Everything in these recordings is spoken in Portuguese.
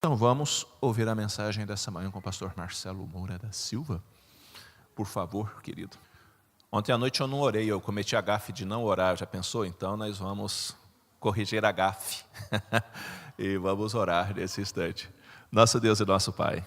Então vamos ouvir a mensagem dessa manhã com o pastor Marcelo Moura da Silva. Por favor, querido. Ontem à noite eu não orei, eu cometi a gafe de não orar, já pensou? Então nós vamos corrigir a gafe e vamos orar nesse instante. Nosso Deus e nosso Pai,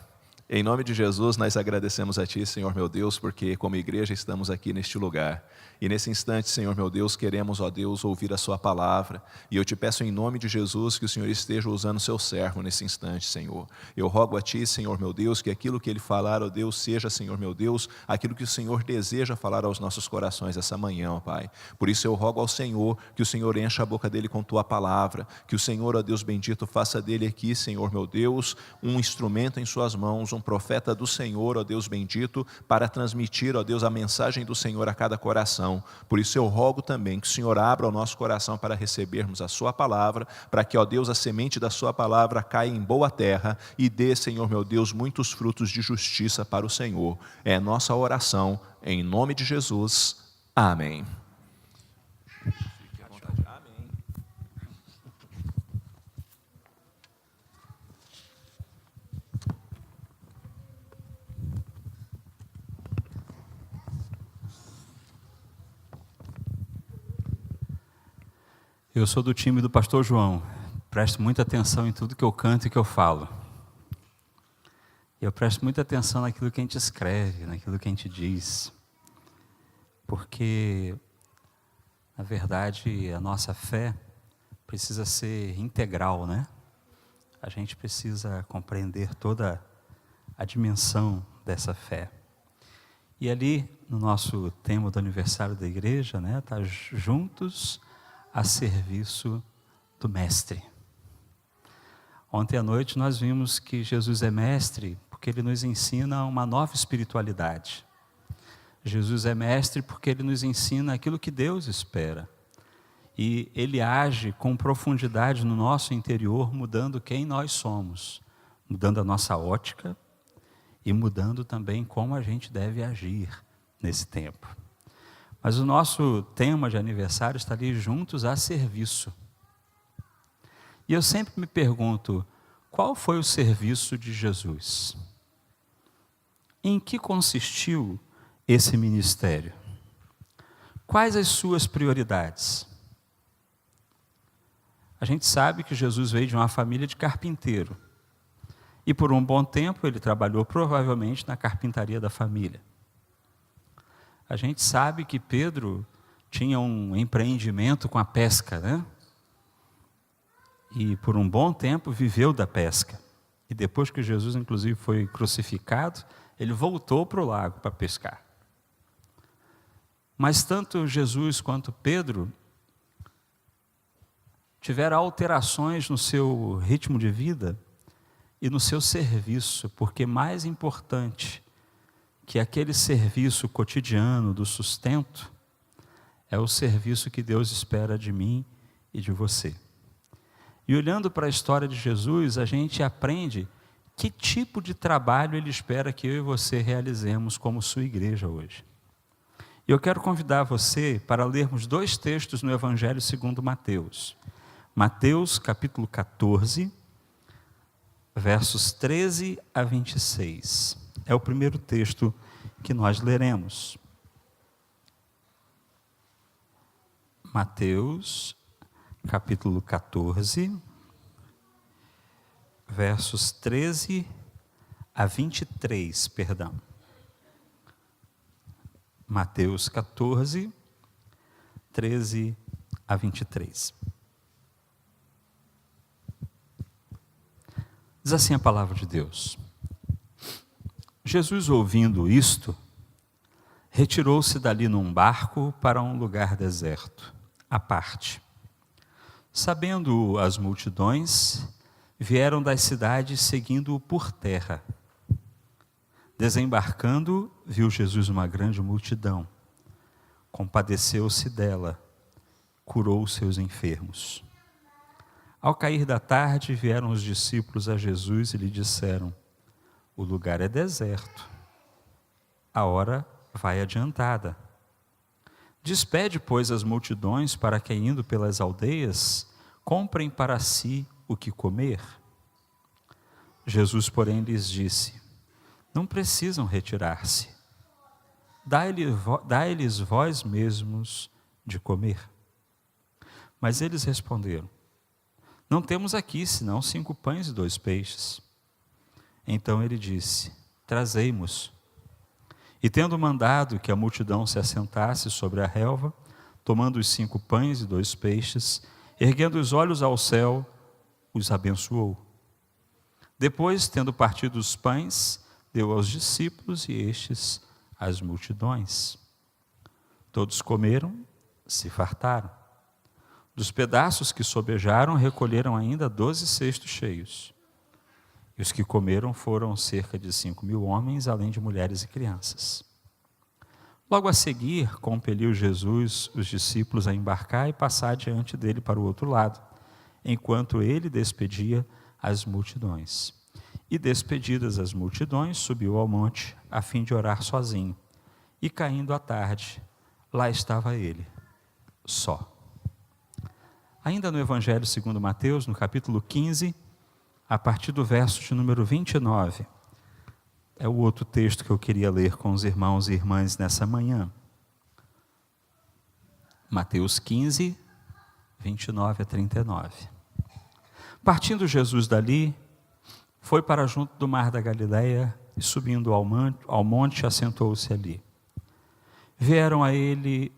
em nome de Jesus nós agradecemos a Ti, Senhor meu Deus, porque como igreja estamos aqui neste lugar. E nesse instante, Senhor meu Deus, queremos, ó Deus, ouvir a Sua palavra. E eu te peço em nome de Jesus que o Senhor esteja usando o Seu servo nesse instante, Senhor. Eu rogo a Ti, Senhor meu Deus, que aquilo que Ele falar, ó Deus, seja, Senhor meu Deus, aquilo que o Senhor deseja falar aos nossos corações essa manhã, ó Pai. Por isso eu rogo ao Senhor que o Senhor encha a boca dele com Tua palavra, que o Senhor, ó Deus bendito, faça dele aqui, Senhor meu Deus, um instrumento em Suas mãos, um profeta do Senhor, ó Deus bendito, para transmitir, ó Deus, a mensagem do Senhor a cada coração. Por isso eu rogo também que o Senhor abra o nosso coração para recebermos a Sua palavra, para que, ó Deus, a semente da Sua palavra caia em boa terra e dê, Senhor meu Deus, muitos frutos de justiça para o Senhor. É nossa oração, em nome de Jesus. Amém. Fique à vontade. Amém. Eu sou do time do pastor João, presto muita atenção em tudo que eu canto e que eu falo. Eu presto muita atenção naquilo que a gente escreve, naquilo que a gente diz. Porque, na verdade, a nossa fé precisa ser integral, né? A gente precisa compreender toda a dimensão dessa fé. E ali, no nosso tema do aniversário da igreja, né, tá juntos a serviço do Mestre. Ontem à noite nós vimos que Jesus é Mestre porque Ele nos ensina uma nova espiritualidade. Jesus é Mestre porque Ele nos ensina aquilo que Deus espera. E Ele age com profundidade no nosso interior, mudando quem nós somos, mudando a nossa ótica e mudando também como a gente deve agir nesse tempo. Mas o nosso tema de aniversário está ali juntos a serviço. E eu sempre me pergunto, qual foi o serviço de Jesus? Em que consistiu esse ministério? Quais as suas prioridades? A gente sabe que Jesus veio de uma família de carpinteiro. E por um bom tempo ele trabalhou provavelmente na carpintaria da família. A gente sabe que Pedro tinha um empreendimento com a pesca, né? E por um bom tempo viveu da pesca. E depois que Jesus, inclusive, foi crucificado, ele voltou para o lago para pescar. Mas tanto Jesus quanto Pedro tiveram alterações no seu ritmo de vida e no seu serviço, porque mais importante que aquele serviço cotidiano do sustento é o serviço que Deus espera de mim e de você. E olhando para a história de Jesus, a gente aprende que tipo de trabalho Ele espera que eu e você realizemos como sua igreja hoje. E eu quero convidar você para lermos 2 textos no Evangelho segundo Mateus. Mateus capítulo 14, versos 13 a 26. É o primeiro texto que nós leremos. Mateus, capítulo 14, versos 13 a 23, perdão. Mateus 14, 13 a 23. Diz assim a palavra de Deus. Jesus, ouvindo isto, retirou-se dali num barco para um lugar deserto, à parte. Sabendo as multidões, vieram das cidades seguindo-o por terra. Desembarcando, viu Jesus uma grande multidão. Compadeceu-se dela, curou os seus enfermos. Ao cair da tarde, vieram os discípulos a Jesus e lhe disseram: o lugar é deserto, a hora vai adiantada. Despede, pois, as multidões para que, indo pelas aldeias, comprem para si o que comer. Jesus, porém, lhes disse: não precisam retirar-se. Dai-lhes vós mesmos de comer. Mas eles responderam: não temos aqui senão 5 pães e 2 peixes. Então ele disse: trazei-mos. E tendo mandado que a multidão se assentasse sobre a relva, tomando os 5 pães e 2 peixes, erguendo os olhos ao céu, os abençoou. Depois, tendo partido os pães, deu aos discípulos e estes às multidões. Todos comeram, se fartaram. Dos pedaços que sobejaram, recolheram ainda 12 cestos cheios. E os que comeram foram cerca de 5.000 homens, além de mulheres e crianças. Logo a seguir, compeliu Jesus os discípulos a embarcar e passar diante dele para o outro lado, enquanto ele despedia as multidões. E despedidas as multidões, subiu ao monte, a fim de orar sozinho. E caindo a tarde, lá estava ele, só. Ainda no Evangelho segundo Mateus, no capítulo 15, a partir do verso de número 29, é o outro texto que eu queria ler com os irmãos e irmãs nessa manhã. Mateus 15, 29 a 39. Partindo Jesus dali, foi para junto do mar da Galileia e subindo ao monte, assentou-se ali. Vieram a ele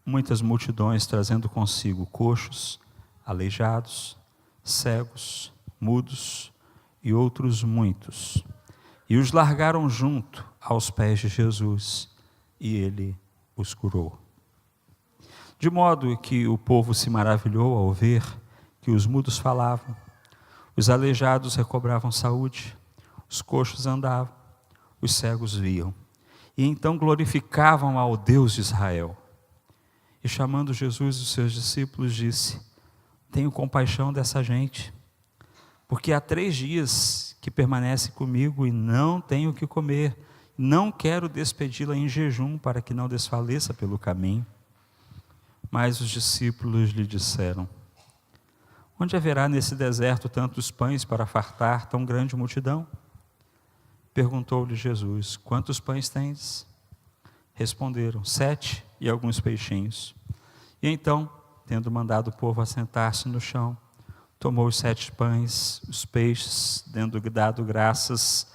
muitas multidões, trazendo consigo coxos, aleijados, cegos, mudos e outros muitos. E os largaram junto aos pés de Jesus, e ele os curou. De modo que o povo se maravilhou ao ver que os mudos falavam, os aleijados recobravam saúde, os coxos andavam, os cegos viam, e então glorificavam ao Deus de Israel. E chamando Jesus os seus discípulos, disse: tenho compaixão dessa gente, porque há 3 dias que permanece comigo e não tenho o que comer, não quero despedi-la em jejum para que não desfaleça pelo caminho. Mas os discípulos lhe disseram: onde haverá nesse deserto tantos pães para fartar tão grande multidão? Perguntou-lhe Jesus: quantos pães tens? Responderam: 7 e alguns peixinhos. E então, tendo mandado o povo assentar-se no chão, tomou os 7 pães, os peixes, tendo dado graças,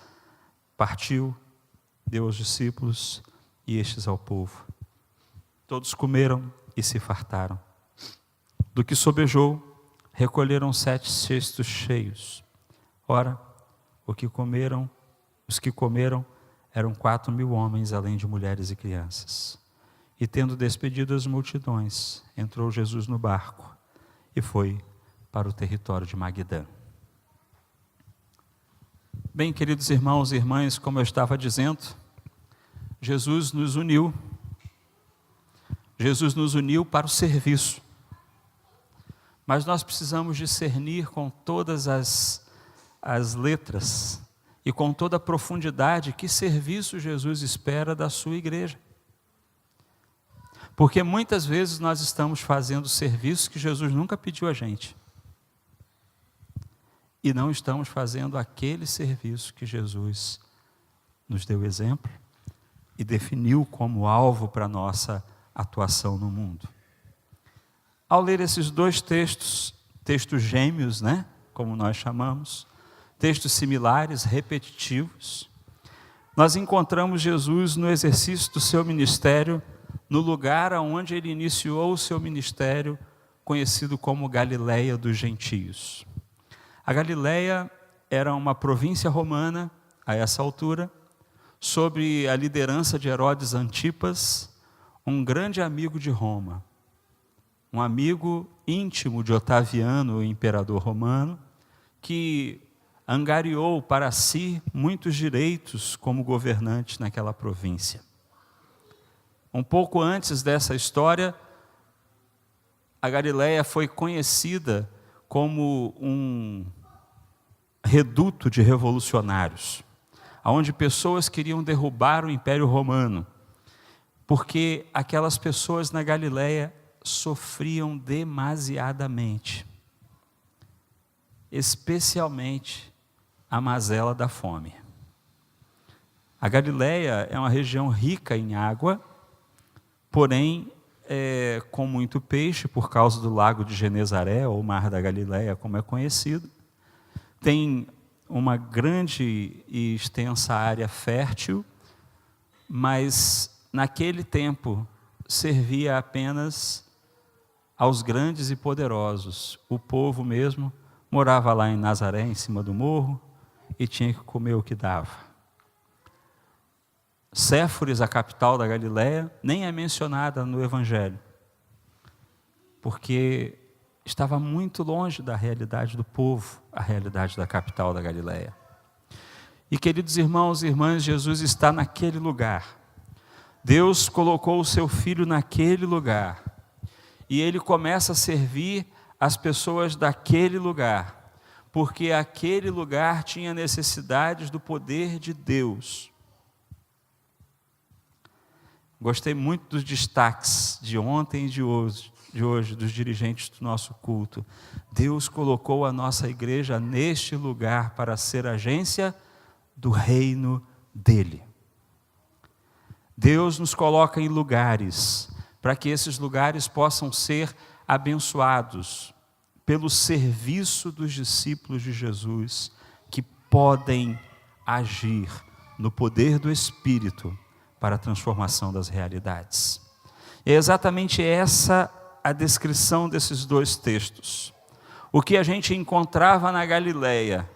partiu, deu aos discípulos e estes ao povo. Todos comeram e se fartaram. Do que sobejou, recolheram 7 cestos cheios. Ora, os que comeram eram 4.000 homens, além de mulheres e crianças. E tendo despedido as multidões, entrou Jesus no barco e foi para o território de Magdã. Bem, queridos irmãos e irmãs, como eu estava dizendo, Jesus nos uniu. Jesus nos uniu para o serviço. Mas nós precisamos discernir com todas as letras e com toda a profundidade que serviço Jesus espera da sua igreja. Porque muitas vezes nós estamos fazendo serviços que Jesus nunca pediu a gente. E não estamos fazendo aquele serviço que Jesus nos deu exemplo e definiu como alvo para a nossa atuação no mundo. Ao ler esses 2 textos gêmeos, né, como nós chamamos, textos similares, repetitivos, nós encontramos Jesus no exercício do seu ministério, no lugar onde ele iniciou o seu ministério, conhecido como Galileia dos Gentios. A Galileia era uma província romana, a essa altura, sob a liderança de Herodes Antipas, um grande amigo de Roma, um amigo íntimo de Otaviano, o imperador romano, que angariou para si muitos direitos como governante naquela província. Um pouco antes dessa história, a Galileia foi conhecida como um reduto de revolucionários, onde pessoas queriam derrubar o Império Romano, porque aquelas pessoas na Galileia sofriam demasiadamente, especialmente a mazela da fome. A Galileia é uma região rica em água, porém com muito peixe, por causa do lago de Genezaré, ou Mar da Galileia, como é conhecido. Tem uma grande e extensa área fértil, mas naquele tempo servia apenas aos grandes e poderosos. O povo mesmo morava lá em Nazaré, em cima do morro, e tinha que comer o que dava. Séforis, a capital da Galileia, nem é mencionada no Evangelho, porque estava muito longe da realidade do povo, a realidade da capital da Galileia. E, queridos irmãos e irmãs, Jesus está naquele lugar. Deus colocou o seu Filho naquele lugar, e Ele começa a servir as pessoas daquele lugar, porque aquele lugar tinha necessidades do poder de Deus. Gostei muito dos destaques de ontem e de hoje, dos dirigentes do nosso culto. Deus colocou a nossa igreja neste lugar para ser agência do reino dEle. Deus nos coloca em lugares, para que esses lugares possam ser abençoados pelo serviço dos discípulos de Jesus, que podem agir no poder do Espírito para a transformação das realidades. É exatamente essa a descrição desses dois textos. O que a gente encontrava na Galileia,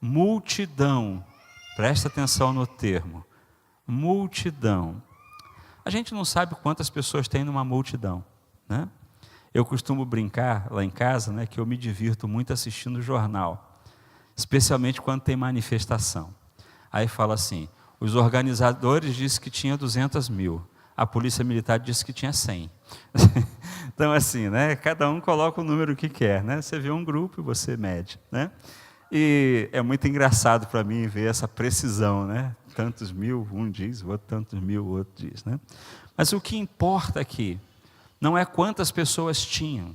multidão, presta atenção no termo, multidão. A gente não sabe quantas pessoas tem numa multidão, né? Eu costumo brincar lá em casa, né, que eu me divirto muito assistindo o jornal, especialmente quando tem manifestação. Aí fala assim, os organizadores dizem que tinha 200 mil, a polícia militar disse que tinha 100. Então assim, né, cada um coloca o número que quer, né? Você vê um grupo e você mede, né? E é muito engraçado para mim ver essa precisão, né? Tantos mil, um diz, o outro tantos mil, o outro diz, né? Mas o que importa aqui não é quantas pessoas tinham.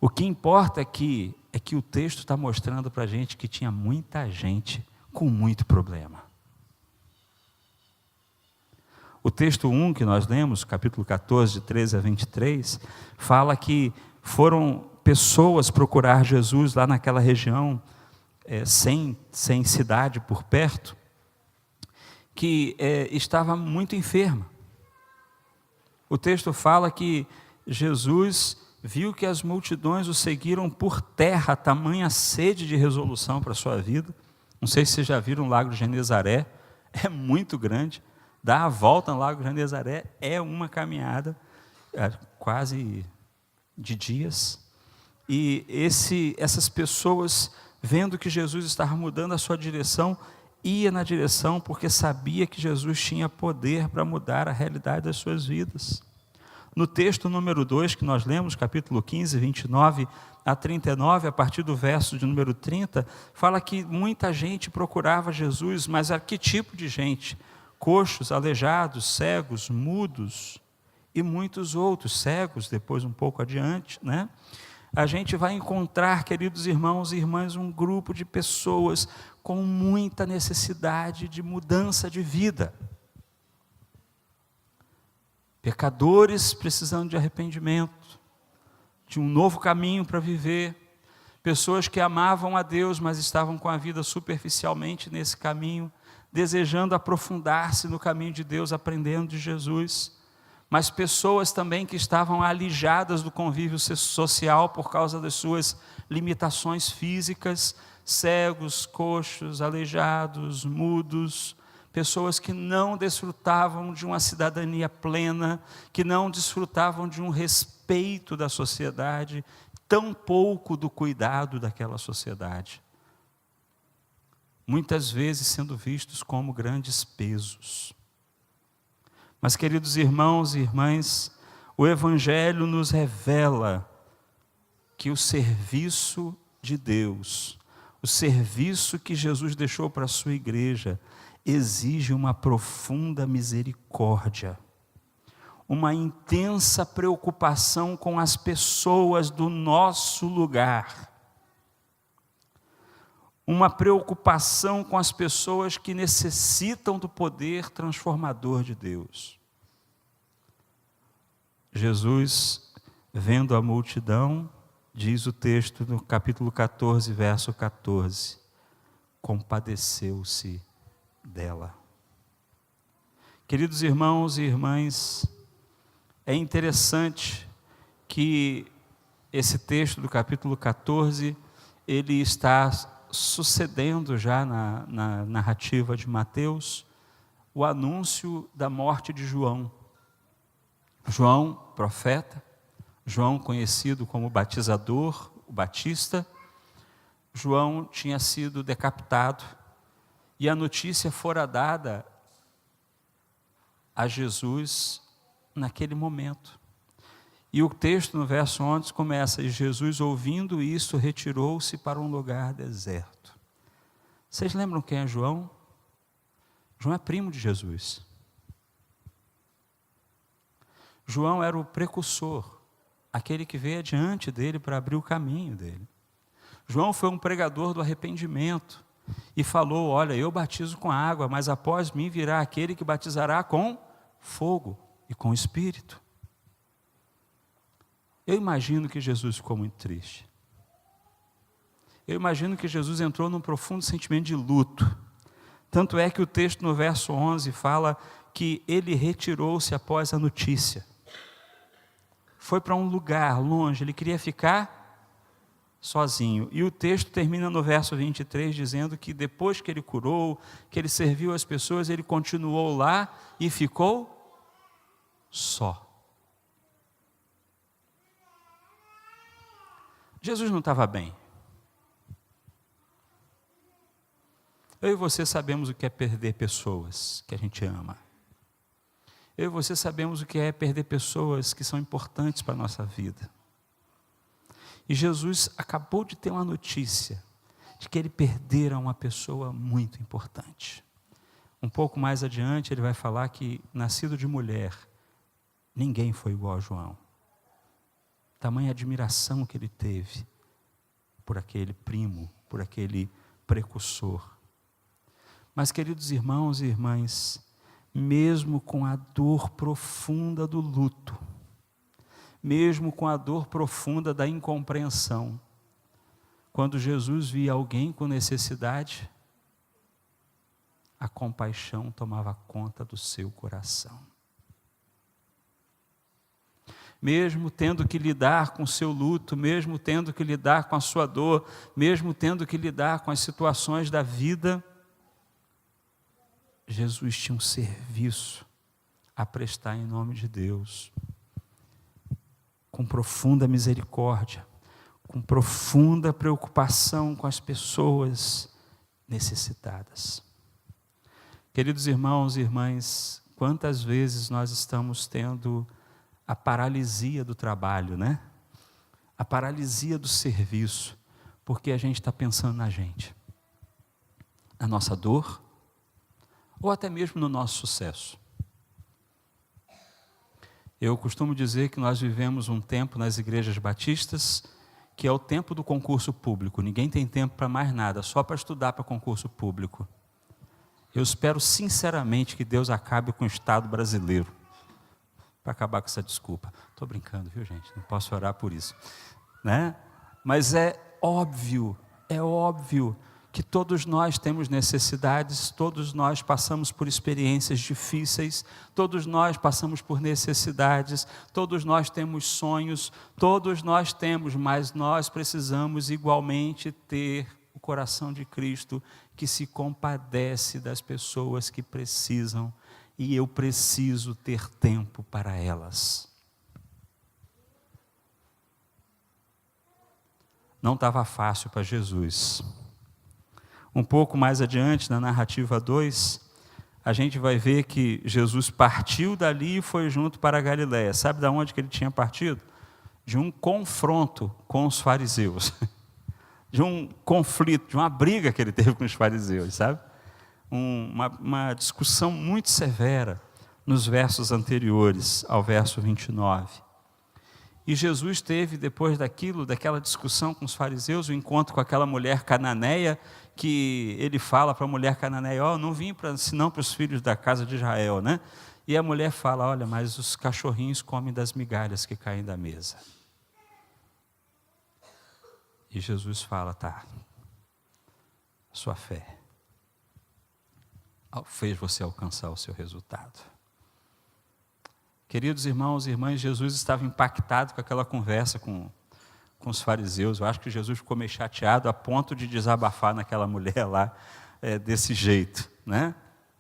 O que importa aqui é que o texto está mostrando para a gente que tinha muita gente com muito problema. O texto 1 que nós lemos, capítulo 14, de 13 a 23, fala que foram pessoas procurar Jesus lá naquela região, sem cidade por perto, que estava muito enferma. O texto fala que Jesus viu que as multidões o seguiram por terra, tamanha sede de resolução para a sua vida. Não sei se vocês já viram o Lago de Genezaré, é muito grande. Dar a volta no Lago de Genezaré é uma caminhada quase de dias. E essas pessoas, vendo que Jesus estava mudando a sua direção, ia na direção porque sabia que Jesus tinha poder para mudar a realidade das suas vidas. No texto número 2 que nós lemos, capítulo 15, 29 a 39, a partir do verso de número 30, fala que muita gente procurava Jesus, mas a que tipo de gente? Coxos, aleijados, cegos, mudos e muitos outros, cegos, depois um pouco adiante, né? A gente vai encontrar, queridos irmãos e irmãs, um grupo de pessoas com muita necessidade de mudança de vida. Pecadores precisando de arrependimento, de um novo caminho para viver. Pessoas que amavam a Deus, mas estavam com a vida superficialmente nesse caminho, desejando aprofundar-se no caminho de Deus, aprendendo de Jesus. Mas pessoas também que estavam alijadas do convívio social por causa das suas limitações físicas, cegos, coxos, aleijados, mudos, pessoas que não desfrutavam de uma cidadania plena, que não desfrutavam de um respeito da sociedade, tampouco do cuidado daquela sociedade. Muitas vezes sendo vistos como grandes pesos. Mas, queridos irmãos e irmãs, o Evangelho nos revela que o serviço de Deus, o serviço que Jesus deixou para a sua igreja, exige uma profunda misericórdia, uma intensa preocupação com as pessoas do nosso lugar. uma preocupação com as pessoas que necessitam do poder transformador de Deus. Jesus, vendo a multidão, diz o texto no capítulo 14, verso 14, compadeceu-se dela. Queridos irmãos e irmãs, é interessante que esse texto do capítulo 14, ele está sucedendo já na narrativa de Mateus, o anúncio da morte de João. João, profeta, João conhecido como batizador, o Batista. João tinha sido decapitado e a notícia fora dada a Jesus naquele momento. E o texto no verso 11 começa: e Jesus, ouvindo isso, retirou-se para um lugar deserto. Vocês lembram quem é João? João é primo de Jesus. João era o precursor, aquele que veio adiante dele para abrir o caminho dele. João foi um pregador do arrependimento e falou: olha, eu batizo com água, mas após mim virá aquele que batizará com fogo e com espírito. Eu imagino que Jesus ficou muito triste. Eu imagino que Jesus entrou num profundo sentimento de luto. Tanto é que o texto no verso 11 fala que ele retirou-se após a notícia. Foi para um lugar longe, ele queria ficar sozinho. E o texto termina no verso 23 dizendo que depois que ele curou, que ele serviu as pessoas, ele continuou lá e ficou só. Jesus não estava bem. Eu e você sabemos o que é perder pessoas que a gente ama. Eu e você sabemos o que é perder pessoas que são importantes para a nossa vida. E Jesus acabou de ter uma notícia de que ele perdera uma pessoa muito importante. Um pouco mais adiante ele vai falar que, nascido de mulher, ninguém foi igual a João. Tamanha admiração que ele teve por aquele primo, por aquele precursor. Mas, queridos irmãos e irmãs, mesmo com a dor profunda do luto, mesmo com a dor profunda da incompreensão, quando Jesus via alguém com necessidade, a compaixão tomava conta do seu coração. Mesmo tendo que lidar com o seu luto, mesmo tendo que lidar com a sua dor, mesmo tendo que lidar com as situações da vida, Jesus tinha um serviço a prestar em nome de Deus, com profunda misericórdia, com profunda preocupação com as pessoas necessitadas. Queridos irmãos e irmãs, quantas vezes nós estamos tendo a paralisia do trabalho, né? A paralisia do serviço, porque a gente está pensando na gente, na nossa dor, ou até mesmo no nosso sucesso. Eu costumo dizer que nós vivemos um tempo nas igrejas batistas, que é o tempo do concurso público. Ninguém tem tempo para mais nada, só para estudar para concurso público. Eu espero sinceramente que Deus acabe com o Estado brasileiro, para acabar com essa desculpa. Estou brincando, viu, gente? Não posso orar por isso, né? Mas é óbvio que todos nós temos necessidades, todos nós passamos por experiências difíceis, todos nós passamos por necessidades, todos nós temos sonhos, todos nós temos, mas nós precisamos igualmente ter o coração de Cristo que se compadece das pessoas que precisam, e eu preciso ter tempo para elas. Não estava fácil para Jesus. Um pouco mais adiante, na narrativa 2, a gente vai ver que Jesus partiu dali e foi junto para a Galiléia. Sabe de onde que ele tinha partido? De um confronto com os fariseus. De um conflito, de uma briga que ele teve com os fariseus, sabe? Uma discussão muito severa nos versos anteriores ao verso 29. E Jesus teve, depois daquela discussão com os fariseus, o encontro com aquela mulher cananeia, que ele fala para a mulher cananeia, eu não vim senão para os filhos da casa de Israel, né? E a mulher fala, olha, mas os cachorrinhos comem das migalhas que caem da mesa. E Jesus fala, tá, sua fé fez você alcançar o seu resultado. Queridos irmãos e irmãs, Jesus estava impactado com aquela conversa com os fariseus. Eu acho que Jesus ficou meio chateado a ponto de desabafar naquela mulher lá, desse jeito, né?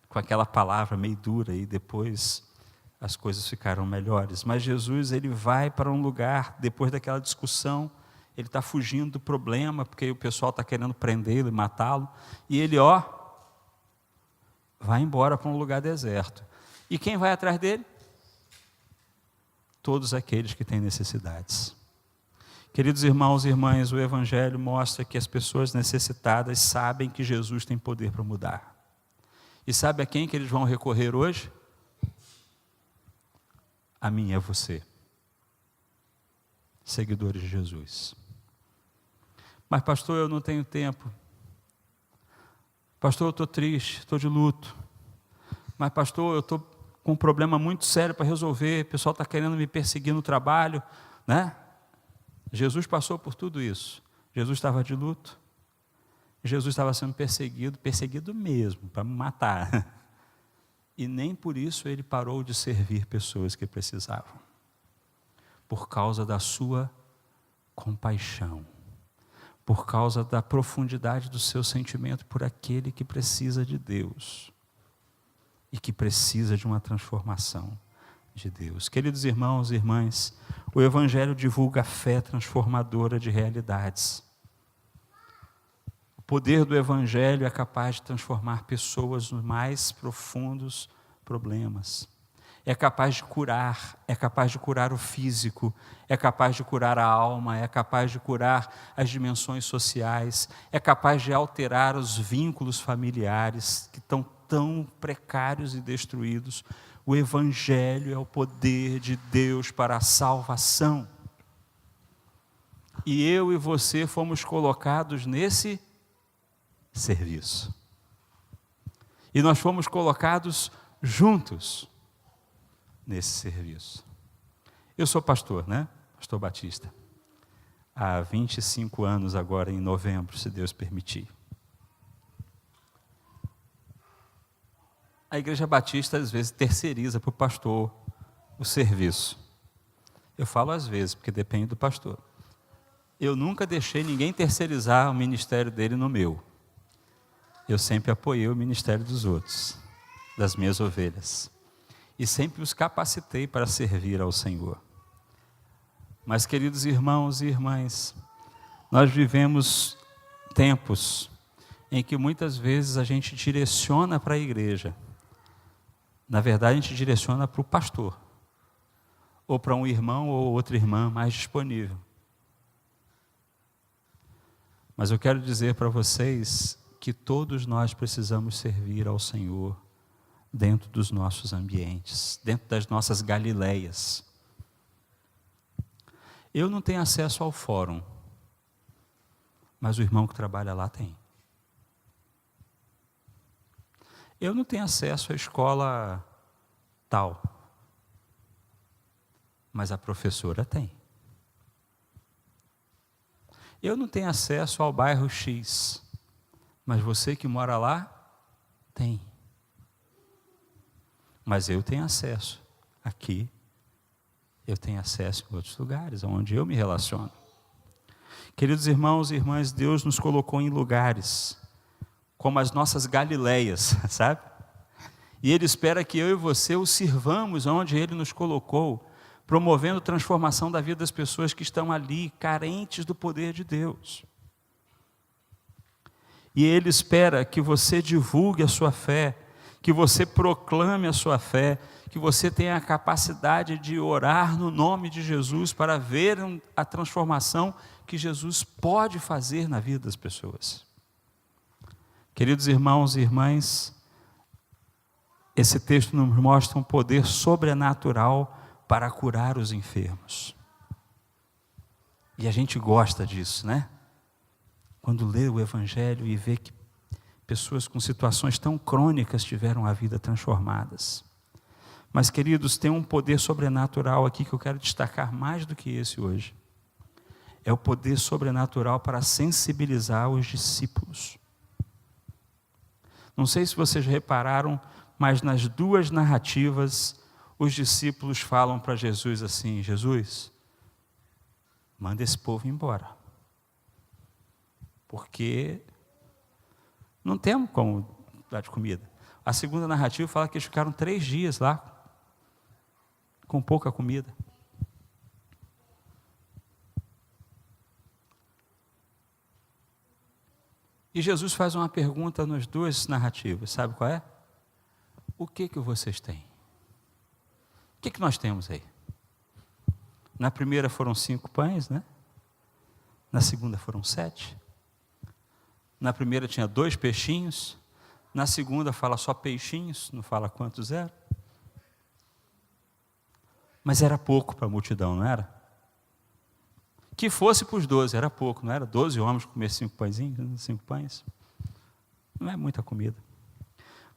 Com aquela palavra meio dura, e depois as coisas ficaram melhores. Mas Jesus, ele vai para um lugar, depois daquela discussão, ele está fugindo do problema, porque o pessoal está querendo prendê-lo e matá-lo, e ele, vai embora para um lugar deserto. E quem vai atrás dele? Todos aqueles que têm necessidades. Queridos irmãos e irmãs, o Evangelho mostra que as pessoas necessitadas sabem que Jesus tem poder para mudar. E sabe a quem que eles vão recorrer hoje? A mim e a você, seguidores de Jesus. Mas pastor, eu não tenho tempo. Pastor, eu estou triste, estou de luto. Mas pastor, eu estou com um problema muito sério para resolver, o pessoal está querendo me perseguir no trabalho, né? Jesus passou por tudo isso. Jesus estava de luto. Jesus estava sendo perseguido mesmo, para me matar. E nem por isso ele parou de servir pessoas que precisavam. Por causa da sua compaixão. Por causa da profundidade do seu sentimento por aquele que precisa de Deus. E que precisa de uma transformação de Deus. Queridos irmãos e irmãs, o Evangelho divulga a fé transformadora de realidades. O poder do Evangelho é capaz de transformar pessoas nos mais profundos problemas. É capaz de curar o físico, é capaz de curar a alma, é capaz de curar as dimensões sociais, é capaz de alterar os vínculos familiares que estão tão precários e destruídos. O Evangelho é o poder de Deus para a salvação. E eu e você fomos colocados nesse serviço. E nós fomos colocados juntos nesse serviço. Eu sou pastor, né? Pastor Batista. Há 25 anos agora, em novembro, se Deus permitir. A Igreja Batista, às vezes, terceiriza para o pastor o serviço. Eu falo às vezes, porque depende do pastor. Eu nunca deixei ninguém terceirizar o ministério dele no meu. Eu sempre apoiei o ministério dos outros, das minhas ovelhas. E sempre os capacitei para servir ao Senhor. Mas, queridos irmãos e irmãs, nós vivemos tempos em que muitas vezes a gente direciona para a igreja. Na verdade, a gente direciona para o pastor, ou para um irmão ou outra irmã mais disponível. Mas eu quero dizer para vocês que todos nós precisamos servir ao Senhor dentro dos nossos ambientes, dentro das nossas Galileias. Eu não tenho acesso ao fórum, mas o irmão que trabalha lá tem. Eu não tenho acesso à escola tal, mas a professora tem. Eu não tenho acesso ao bairro X, mas você que mora lá, tem. Mas eu tenho acesso aqui, eu tenho acesso em outros lugares, onde eu me relaciono. Queridos irmãos e irmãs, Deus nos colocou em lugares como as nossas Galileias, sabe? E Ele espera que eu e você o sirvamos onde Ele nos colocou, promovendo transformação da vida das pessoas que estão ali, carentes do poder de Deus. E Ele espera que você divulgue a sua fé, que você proclame a sua fé, que você tenha a capacidade de orar no nome de Jesus para ver a transformação que Jesus pode fazer na vida das pessoas. Queridos irmãos e irmãs, esse texto nos mostra um poder sobrenatural para curar os enfermos. E a gente gosta disso, né? Quando lê o Evangelho e vê que pessoas com situações tão crônicas tiveram a vida transformadas. Mas, queridos, tem um poder sobrenatural aqui que eu quero destacar mais do que esse hoje. É o poder sobrenatural para sensibilizar os discípulos. Não sei se vocês repararam, mas nas duas narrativas, os discípulos falam para Jesus assim: Jesus, manda esse povo embora. Porque não temos como dar de comida. A segunda narrativa fala que eles ficaram 3 dias lá, com pouca comida. E Jesus faz uma pergunta nas duas narrativas, sabe qual é? O que vocês têm? O que nós temos aí? Na primeira foram 5 pães, né? Na segunda foram 7. Na primeira tinha 2 peixinhos. Na segunda fala só peixinhos, não fala quantos eram. Mas era pouco para a multidão, não era? Que fosse para os 12, era pouco, não era? 12 homens comer 5 pãezinhos, 5 pães. Não é muita comida.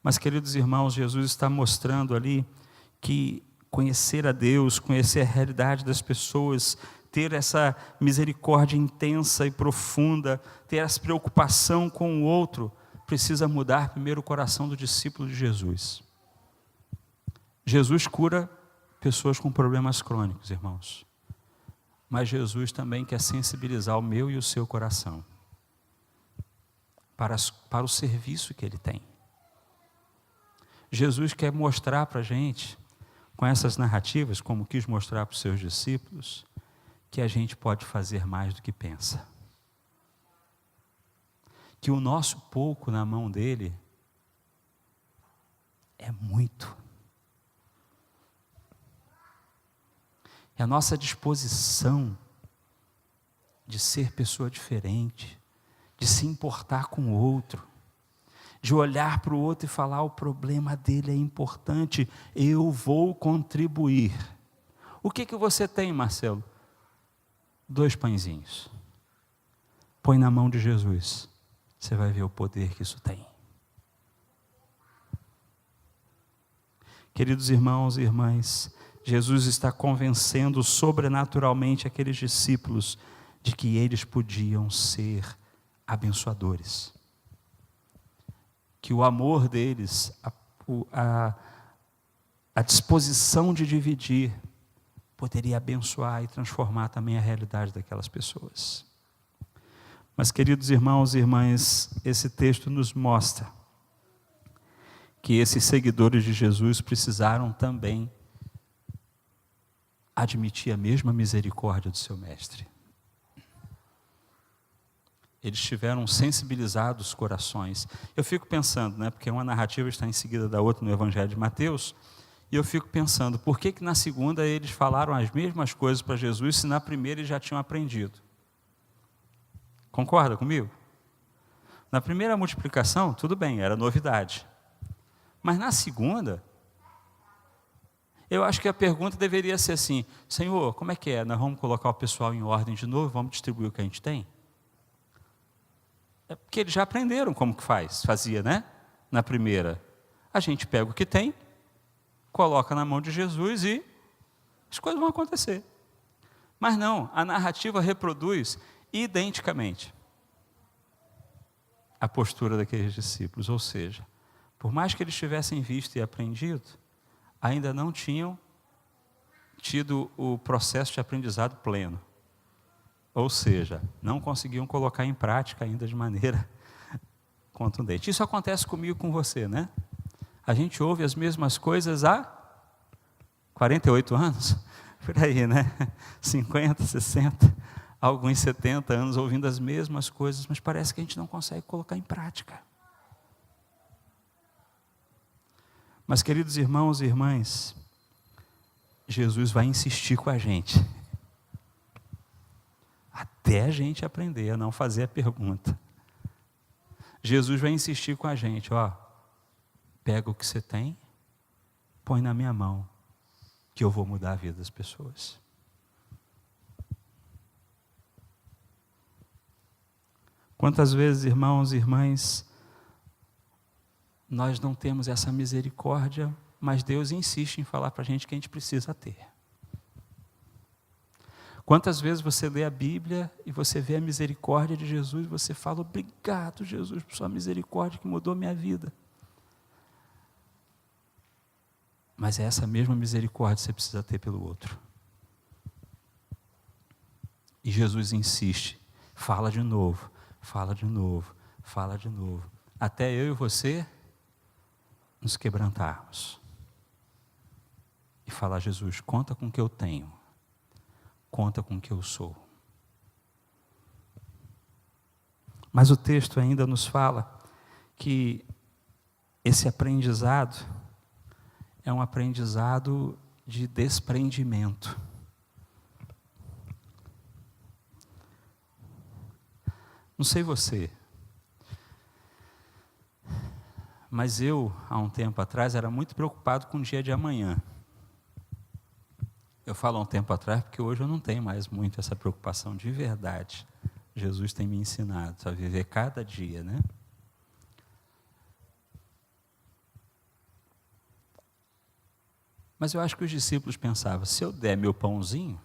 Mas, queridos irmãos, Jesus está mostrando ali que conhecer a Deus, conhecer a realidade das pessoas, ter essa misericórdia intensa e profunda, ter essa preocupação com o outro, precisa mudar primeiro o coração do discípulo de Jesus. Jesus cura pessoas com problemas crônicos, irmãos. Mas Jesus também quer sensibilizar o meu e o seu coração para o serviço que Ele tem. Jesus quer mostrar para a gente, com essas narrativas, como quis mostrar para os seus discípulos, que a gente pode fazer mais do que pensa. Que o nosso pouco na mão dele é muito. E a nossa disposição de ser pessoa diferente, de se importar com o outro, de olhar para o outro e falar: o problema dele é importante, eu vou contribuir. O que você tem, Marcelo? 2 pãezinhos. Põe na mão de Jesus, você vai ver o poder que isso tem. Queridos irmãos e irmãs, Jesus está convencendo sobrenaturalmente aqueles discípulos de que eles podiam ser abençoadores. Que o amor deles, a disposição de dividir, poderia abençoar e transformar também a realidade daquelas pessoas. Mas, queridos irmãos e irmãs, esse texto nos mostra que esses seguidores de Jesus precisaram também admitir a mesma misericórdia do seu mestre. Eles tiveram sensibilizados os corações. Eu fico pensando, né, porque uma narrativa está em seguida da outra no Evangelho de Mateus, e eu fico pensando, por que na segunda eles falaram as mesmas coisas para Jesus, se na primeira eles já tinham aprendido? Concorda comigo? Na primeira multiplicação, tudo bem, era novidade. Mas na segunda, eu acho que a pergunta deveria ser assim: Senhor, como é que é? Nós vamos colocar o pessoal em ordem de novo, vamos distribuir o que a gente tem? É porque eles já aprenderam como que fazia, né? Na primeira, a gente pega o que tem, coloca na mão de Jesus e as coisas vão acontecer. Mas não, a narrativa reproduz identicamente a postura daqueles discípulos, ou seja, por mais que eles tivessem visto e aprendido, ainda não tinham tido o processo de aprendizado pleno. Ou seja, não conseguiam colocar em prática ainda de maneira contundente. Isso acontece comigo e com você, né? A gente ouve as mesmas coisas há 48 anos, por aí, né? 50, 60, alguns 70 anos ouvindo as mesmas coisas, mas parece que a gente não consegue colocar em prática. Mas, queridos irmãos e irmãs, Jesus vai insistir com a gente, até a gente aprender a não fazer a pergunta. Jesus vai insistir com a gente, pega o que você tem, põe na minha mão, que eu vou mudar a vida das pessoas. Quantas vezes, irmãos e irmãs, nós não temos essa misericórdia, mas Deus insiste em falar para a gente que a gente precisa ter. Quantas vezes você lê a Bíblia e você vê a misericórdia de Jesus e você fala, obrigado, Jesus, por sua misericórdia que mudou minha vida. Mas é essa mesma misericórdia que você precisa ter pelo outro. E Jesus insiste, fala de novo, fala de novo, fala de novo. Até eu e você nos quebrantarmos. E falar, Jesus, conta com o que eu tenho. Conta com o que eu sou. Mas o texto ainda nos fala que esse aprendizado é um aprendizado de desprendimento. Não sei você, mas eu, há um tempo atrás, era muito preocupado com o dia de amanhã. Eu falo há um tempo atrás porque hoje eu não tenho mais muito essa preocupação de verdade. Jesus tem me ensinado a viver cada dia, né? Mas eu acho que os discípulos pensavam, se eu der meu pãozinho,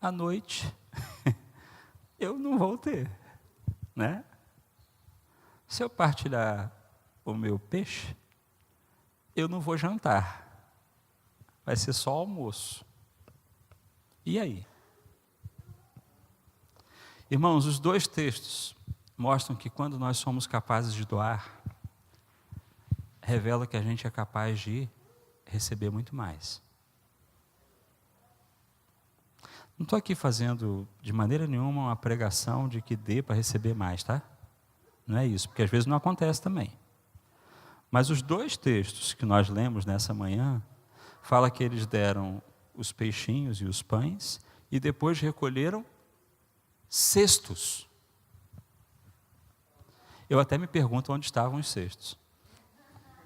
à noite eu não vou ter, né? Se eu partilhar o meu peixe, eu não vou jantar. Vai ser só almoço. E aí? Irmãos, os dois textos mostram que quando nós somos capazes de doar, revela que a gente é capaz de receber muito mais. Não estou aqui fazendo de maneira nenhuma uma pregação de que dê para receber mais, tá? Não é isso, porque às vezes não acontece também. Mas os dois textos que nós lemos nessa manhã, fala que eles deram os peixinhos e os pães e depois recolheram cestos. Eu até me pergunto onde estavam os cestos,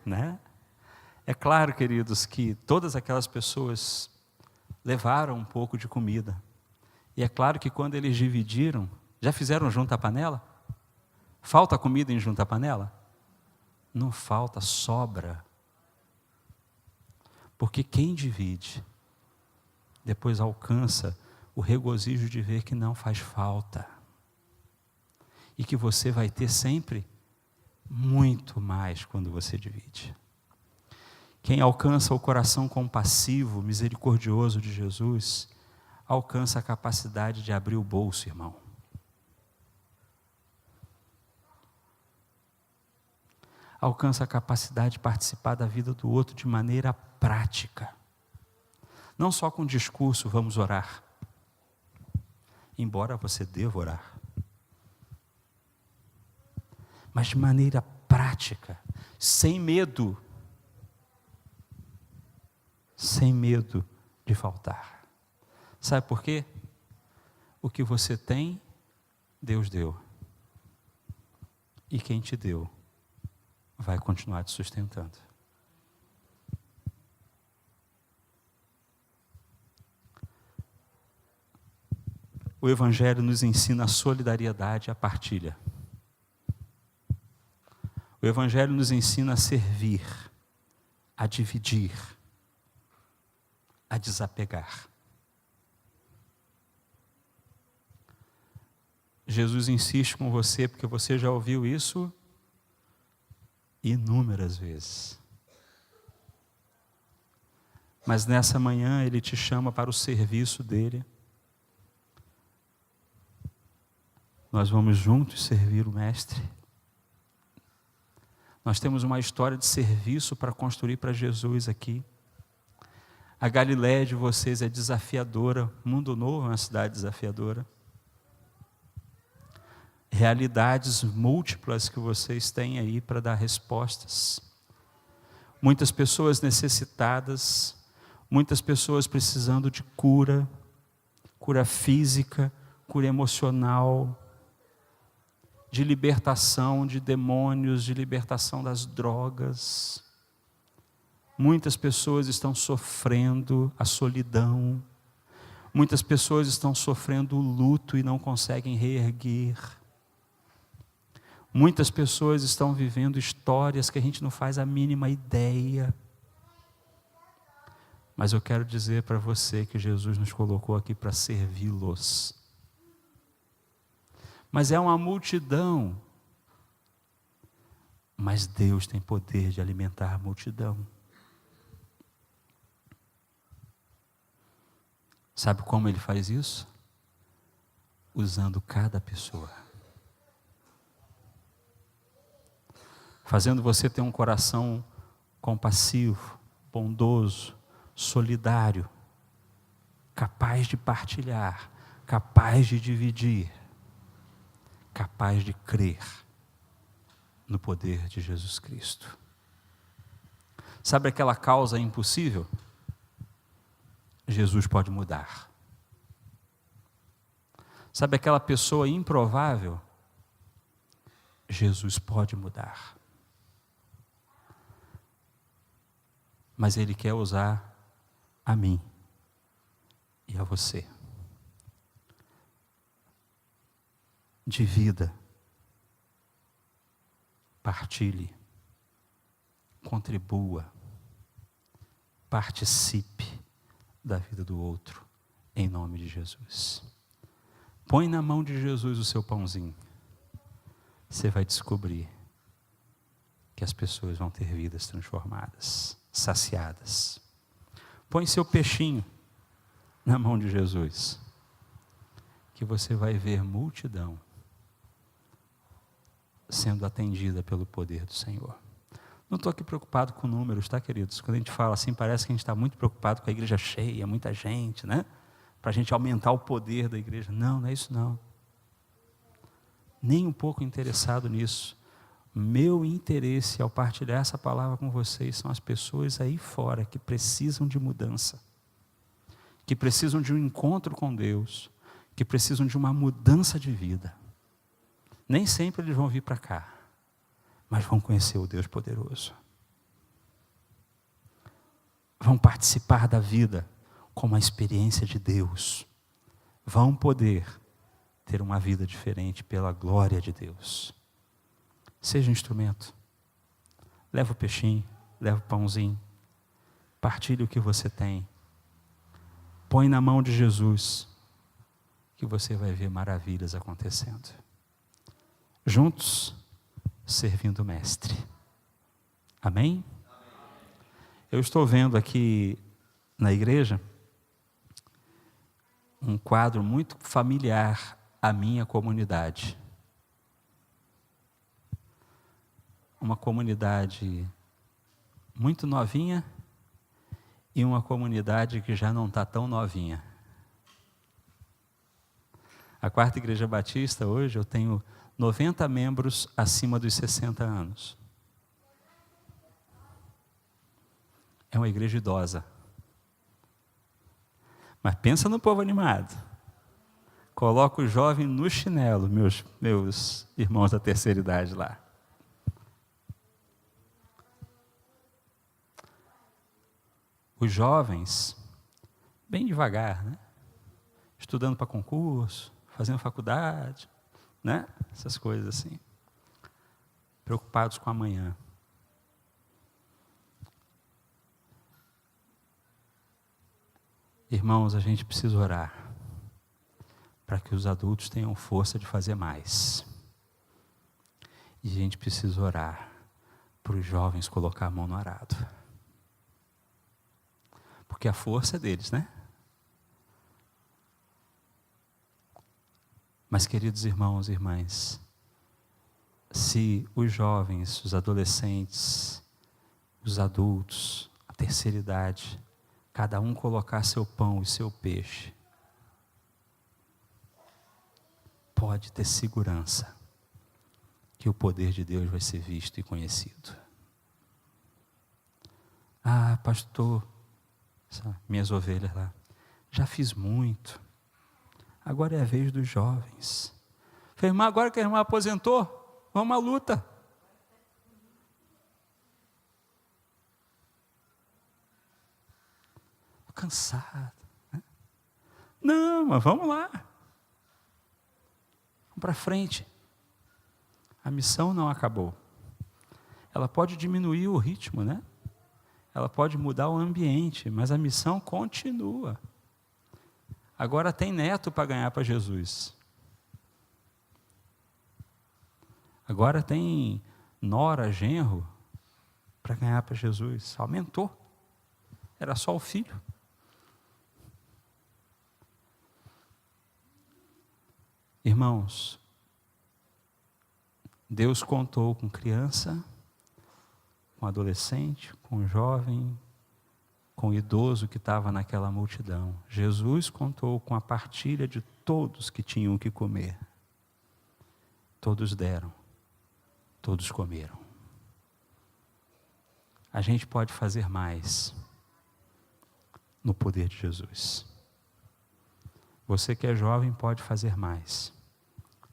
né? É claro, queridos, que todas aquelas pessoas levaram um pouco de comida. E é claro que quando eles dividiram, já fizeram junta-panela? Falta comida em junta-panela? Não falta, sobra. Porque quem divide, depois alcança o regozijo de ver que não faz falta. E que você vai ter sempre muito mais quando você divide. Quem alcança o coração compassivo, misericordioso de Jesus, alcança a capacidade de abrir o bolso, irmão. Alcança a capacidade de participar da vida do outro de maneira prática. Não só com discurso, vamos orar. Embora você deva orar. Mas de maneira prática, sem medo. Sem medo de faltar. Sabe por quê? O que você tem, Deus deu. E quem te deu, vai continuar te sustentando. O Evangelho nos ensina a solidariedade e a partilha. O Evangelho nos ensina a servir, a dividir, a desapegar. Jesus insiste com você, porque você já ouviu isso inúmeras vezes. Mas nessa manhã Ele te chama para o serviço dEle. Nós vamos juntos servir o Mestre. Nós temos uma história de serviço para construir para Jesus aqui. A Galileia de vocês é desafiadora. Mundo Novo é uma cidade desafiadora. Realidades múltiplas que vocês têm aí para dar respostas. Muitas pessoas necessitadas, muitas pessoas precisando de cura, cura física, cura emocional, de libertação de demônios, de libertação das drogas. Muitas pessoas estão sofrendo a solidão, muitas pessoas estão sofrendo o luto e não conseguem reerguer. Muitas pessoas estão vivendo histórias que a gente não faz a mínima ideia. Mas eu quero dizer para você que Jesus nos colocou aqui para servi-los. Mas é uma multidão. Mas Deus tem poder de alimentar a multidão. Sabe como Ele faz isso? Usando cada pessoa. Fazendo você ter um coração compassivo, bondoso, solidário, capaz de partilhar, capaz de dividir, capaz de crer no poder de Jesus Cristo. Sabe aquela causa impossível? Jesus pode mudar. Sabe aquela pessoa improvável? Jesus pode mudar. Mas Ele quer usar a mim e a você. Divida, partilhe, contribua, participe da vida do outro, em nome de Jesus. Põe na mão de Jesus o seu pãozinho. Você vai descobrir que as pessoas vão ter vidas transformadas, saciadas. Põe seu peixinho na mão de Jesus, que você vai ver multidão sendo atendida pelo poder do Senhor. Não estou aqui preocupado com números, tá, queridos? Quando a gente fala assim, parece que a gente está muito preocupado com a igreja cheia, muita gente, né? Para a gente aumentar o poder da igreja. Não, não é isso não. Nem um pouco interessado nisso. Meu interesse ao partilhar essa palavra com vocês são as pessoas aí fora que precisam de mudança, que precisam de um encontro com Deus, que precisam de uma mudança de vida. Nem sempre eles vão vir para cá, mas vão conhecer o Deus poderoso. Vão participar da vida como a experiência de Deus. Vão poder ter uma vida diferente pela glória de Deus. Seja um instrumento. Leva o peixinho, leva o pãozinho. Partilhe o que você tem. Põe na mão de Jesus, que você vai ver maravilhas acontecendo. Juntos, servindo o Mestre. Amém? Eu estou vendo aqui na igreja um quadro muito familiar à minha comunidade. Uma comunidade muito novinha e uma comunidade que já não está tão novinha. A Quarta Igreja Batista, hoje, eu tenho 90 membros acima dos 60 anos. É uma igreja idosa. Mas pensa no povo animado. Coloca o jovem no chinelo, meus irmãos da terceira idade lá. Os jovens, bem devagar, né? Estudando para concurso, fazendo faculdade, né? Essas coisas assim. Preocupados com amanhã. Irmãos, a gente precisa orar para que os adultos tenham força de fazer mais. E a gente precisa orar para os jovens colocar a mão no arado. Porque a força é deles, né? Mas, queridos irmãos e irmãs, se os jovens, os adolescentes, os adultos, a terceira idade, cada um colocar seu pão e seu peixe, pode ter segurança que o poder de Deus vai ser visto e conhecido. Ah, pastor, minhas ovelhas lá, já fiz muito, agora é a vez dos jovens. Falei, irmã, agora que a irmã aposentou, vamos à luta. Estou cansado, né? Não, mas vamos lá. Vamos para frente. A missão não acabou. Ela pode diminuir o ritmo, né? Ela pode mudar o ambiente, mas a missão continua. Agora tem neto para ganhar para Jesus. Agora tem nora, genro, para ganhar para Jesus. Aumentou. Era só o filho. Irmãos, Deus contou com criança, com adolescente, com jovem, com idoso que estava naquela multidão. Jesus contou com a partilha de todos que tinham o que comer. Todos deram, todos comeram. A gente pode fazer mais no poder de Jesus. Você que é jovem pode fazer mais.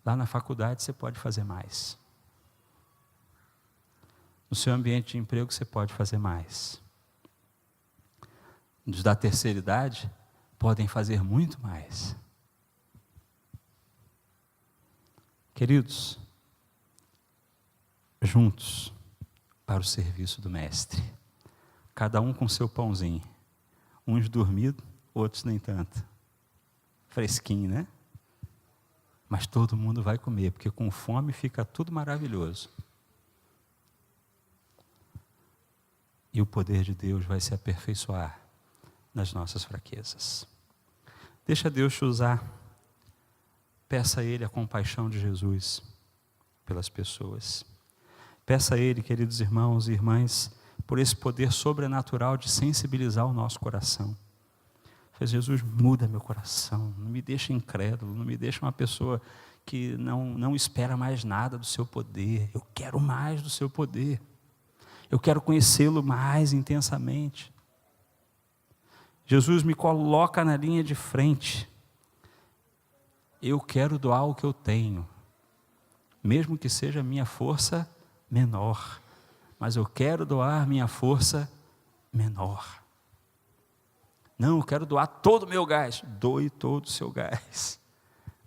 Lá na faculdade você pode fazer mais. No seu ambiente de emprego você pode fazer mais. Os da terceira idade podem fazer muito mais. Queridos, juntos para o serviço do Mestre. Cada um com seu pãozinho. Uns dormidos, outros nem tanto. Fresquinho, né? Mas todo mundo vai comer, porque com fome fica tudo maravilhoso. E o poder de Deus vai se aperfeiçoar nas nossas fraquezas. Deixa Deus te usar. Peça a Ele a compaixão de Jesus pelas pessoas. Peça a Ele, queridos irmãos e irmãs, por esse poder sobrenatural de sensibilizar o nosso coração. Faz, Jesus, muda meu coração, não me deixa incrédulo, não me deixa uma pessoa que não espera mais nada do seu poder. Eu quero mais do seu poder. Eu quero conhecê-lo mais intensamente. Jesus, me coloca na linha de frente. Eu quero doar o que eu tenho, mesmo que seja minha força menor, mas eu quero doar minha força menor. Não, eu quero doar todo o meu gás. Doe todo o seu gás.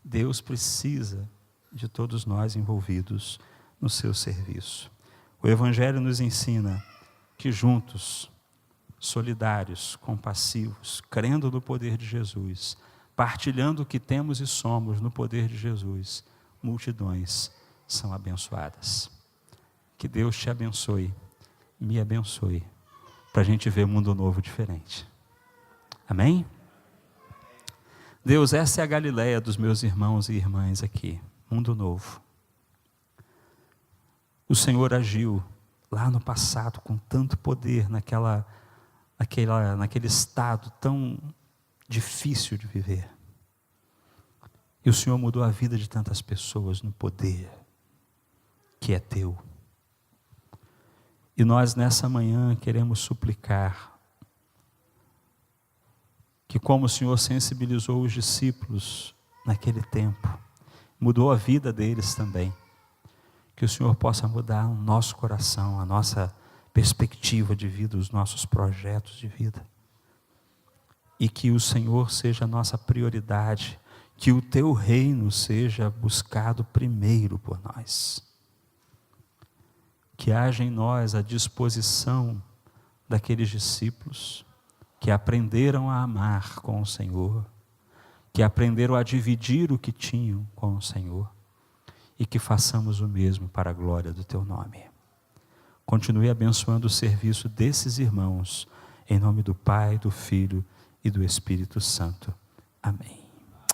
Deus precisa de todos nós envolvidos no seu serviço. O Evangelho nos ensina que juntos, solidários, compassivos, crendo no poder de Jesus, partilhando o que temos e somos no poder de Jesus, multidões são abençoadas. Que Deus te abençoe, me abençoe, para a gente ver um mundo novo diferente. Amém? Deus, essa é a Galileia dos meus irmãos e irmãs aqui, mundo novo. O Senhor agiu lá no passado com tanto poder naquele estado tão difícil de viver. E o Senhor mudou a vida de tantas pessoas no poder que é teu. E nós nessa manhã queremos suplicar que, como o Senhor sensibilizou os discípulos naquele tempo, mudou a vida deles também, que o Senhor possa mudar o nosso coração, a nossa perspectiva de vida, os nossos projetos de vida, e que o Senhor seja a nossa prioridade, que o teu reino seja buscado primeiro por nós, que haja em nós a disposição daqueles discípulos que aprenderam a amar com o Senhor, que aprenderam a dividir o que tinham com o Senhor, e que façamos o mesmo para a glória do teu nome. Continue abençoando o serviço desses irmãos, em nome do Pai, do Filho e do Espírito Santo. Amém.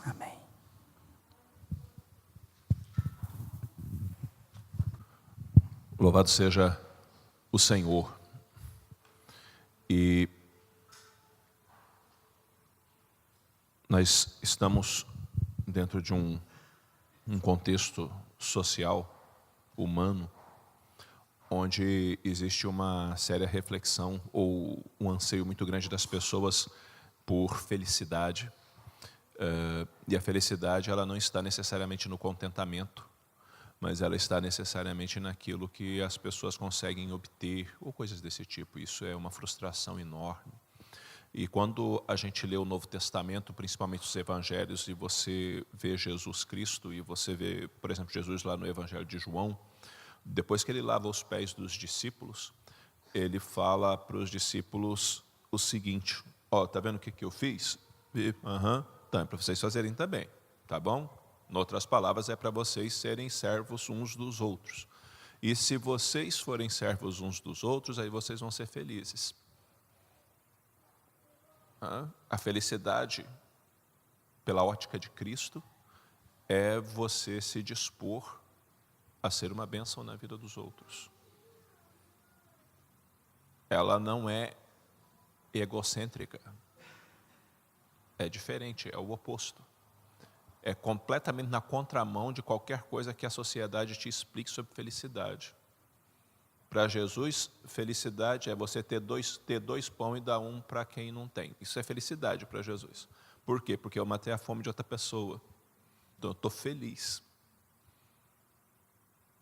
Amém. Louvado seja o Senhor. E nós estamos dentro de um contexto social, humano, onde existe uma séria reflexão ou um anseio muito grande das pessoas por felicidade. E a felicidade, ela não está necessariamente no contentamento, mas ela está necessariamente naquilo que as pessoas conseguem obter, ou coisas desse tipo. Isso é uma frustração enorme. E quando a gente lê o Novo Testamento, principalmente os Evangelhos, e você vê Jesus Cristo, e você vê, por exemplo, Jesus lá no Evangelho de João, depois que ele lava os pés dos discípulos, ele fala para os discípulos o seguinte: ó, tá vendo o que eu fiz? Então é para vocês fazerem também, tá bom? Em outras palavras, é para vocês serem servos uns dos outros. E se vocês forem servos uns dos outros, aí vocês vão ser felizes. A felicidade, pela ótica de Cristo, é você se dispor a ser uma bênção na vida dos outros. Ela não é egocêntrica. É diferente, é o oposto. É completamente na contramão de qualquer coisa que a sociedade te explique sobre felicidade. Para Jesus, felicidade é você ter dois pão e dar um para quem não tem. Isso é felicidade para Jesus. Por quê? Porque eu matei a fome de outra pessoa. Então eu estou feliz.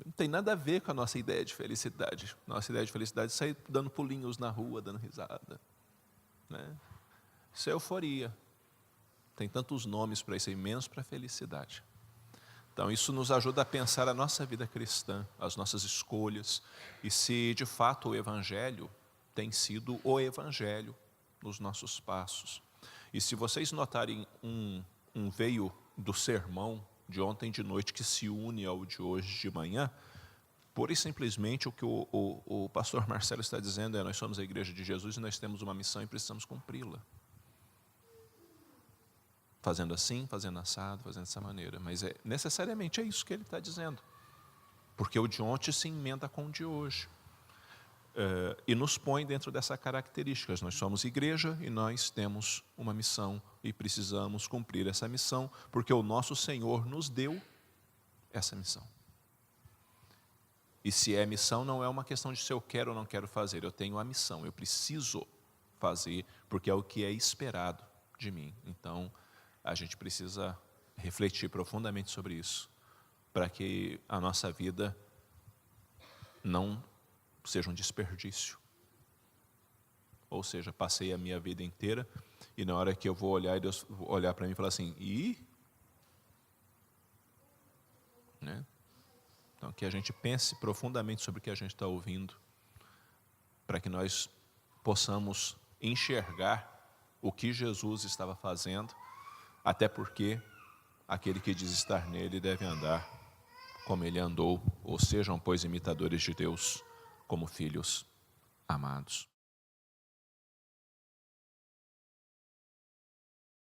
Não tem nada a ver com a nossa ideia de felicidade. Nossa ideia de felicidade é sair dando pulinhos na rua, dando risada. Né? Isso é euforia. Tem tantos nomes para isso, menos para felicidade. Então, isso nos ajuda a pensar a nossa vida cristã, as nossas escolhas, e se de fato o Evangelho tem sido o Evangelho nos nossos passos. E se vocês notarem um veio do sermão de ontem de noite que se une ao de hoje de manhã, pura e simplesmente o que o pastor Marcelo está dizendo é: nós somos a igreja de Jesus e nós temos uma missão e precisamos cumpri-la. Fazendo assim, fazendo assado, fazendo dessa maneira. Mas necessariamente é isso que ele está dizendo. Porque o de ontem se emenda com o de hoje. E nos põe dentro dessas características. Nós somos igreja e nós temos uma missão e precisamos cumprir essa missão, porque o nosso Senhor nos deu essa missão. E se é missão, não é uma questão de se eu quero ou não quero fazer. Eu tenho a missão, eu preciso fazer, porque é o que é esperado de mim. Então, a gente precisa refletir profundamente sobre isso, para que a nossa vida não seja um desperdício. Ou seja, passei a minha vida inteira e na hora que eu vou olhar, e Deus olhar para mim e falar assim: né? Então, que a gente pense profundamente sobre o que a gente está ouvindo, para que nós possamos enxergar o que Jesus estava fazendo. Até porque aquele que diz estar nele deve andar como ele andou, ou sejam, pois, imitadores de Deus como filhos amados.